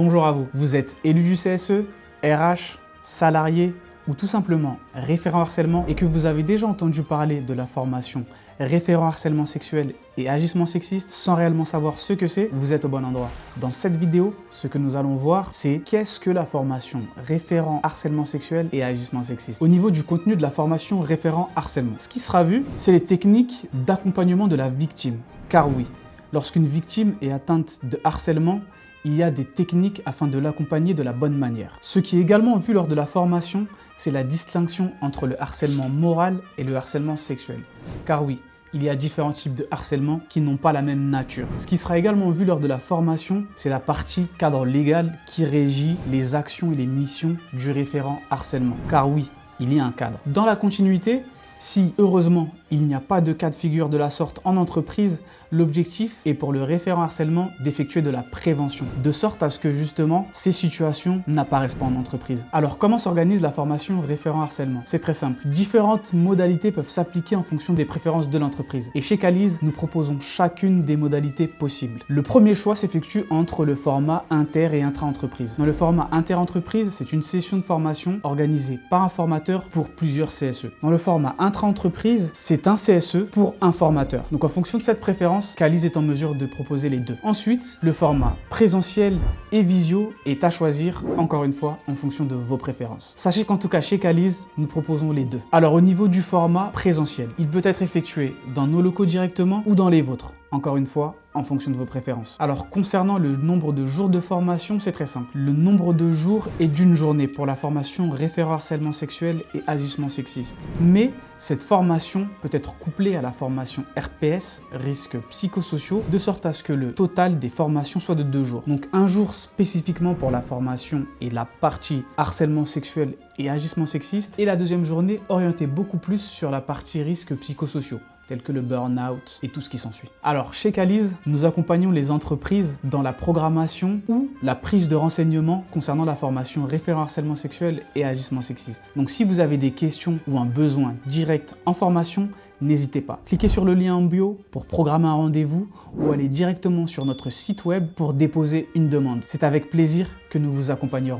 Bonjour à vous. Vous êtes élu du CSE, RH, salarié ou tout simplement référent harcèlement et que vous avez déjà entendu parler de la formation référent harcèlement sexuel et agissement sexiste sans réellement savoir ce que c'est, vous êtes au bon endroit. Dans cette vidéo, ce que nous allons voir, c'est qu'est-ce que la formation référent harcèlement sexuel et agissement sexiste. Au niveau du contenu de la formation référent harcèlement, ce qui sera vu, c'est les techniques d'accompagnement de la victime. Car oui, lorsqu'une victime est atteinte de harcèlement, il y a des techniques afin de l'accompagner de la bonne manière. Ce qui est également vu lors de la formation, c'est la distinction entre le harcèlement moral et le harcèlement sexuel. Car oui, il y a différents types de harcèlement qui n'ont pas la même nature. Ce qui sera également vu lors de la formation, c'est la partie cadre légal qui régit les actions et les missions du référent harcèlement. Car oui, il y a un cadre. Dans la continuité, si heureusement il n'y a pas de cas de figure de la sorte en entreprise, l'objectif est pour le référent harcèlement d'effectuer de la prévention, de sorte à ce que justement ces situations n'apparaissent pas en entreprise. Alors comment s'organise la formation référent harcèlement? C'est très simple. Différentes modalités peuvent s'appliquer en fonction des préférences de l'entreprise. Et chez Calise, nous proposons chacune des modalités possibles. Le premier choix s'effectue entre le format inter et intra-entreprise. Dans le format inter-entreprise, c'est une session de formation organisée par un formateur pour plusieurs CSE. Dans le format intra-entreprise, c'est un CSE pour un formateur. Donc en fonction de cette préférence, Calise est en mesure de proposer les deux. Ensuite, le format présentiel et visio est à choisir, encore une fois, en fonction de vos préférences. Sachez qu'en tout cas, chez Calise, nous proposons les deux. Alors au niveau du format présentiel, il peut être effectué dans nos locaux directement ou dans les vôtres. Encore une fois, en fonction de vos préférences. Alors concernant le nombre de jours de formation, c'est très simple. Le nombre de jours est d'une journée pour la formation référent harcèlement sexuel et agissement sexiste. Mais cette formation peut être couplée à la formation RPS, risques psychosociaux, de sorte à ce que le total des formations soit de 2 jours. Donc un jour spécifiquement pour la formation et la partie harcèlement sexuel et agissement sexiste, et la deuxième journée orientée beaucoup plus sur la partie risques psychosociaux, tels que le burn-out et tout ce qui s'ensuit. Alors, chez Calise, nous accompagnons les entreprises dans la programmation ou la prise de renseignements concernant la formation référent harcèlement sexuel et agissement sexiste. Donc, si vous avez des questions ou un besoin direct en formation, n'hésitez pas. Cliquez sur le lien en bio pour programmer un rendez-vous ou allez directement sur notre site web pour déposer une demande. C'est avec plaisir que nous vous accompagnerons.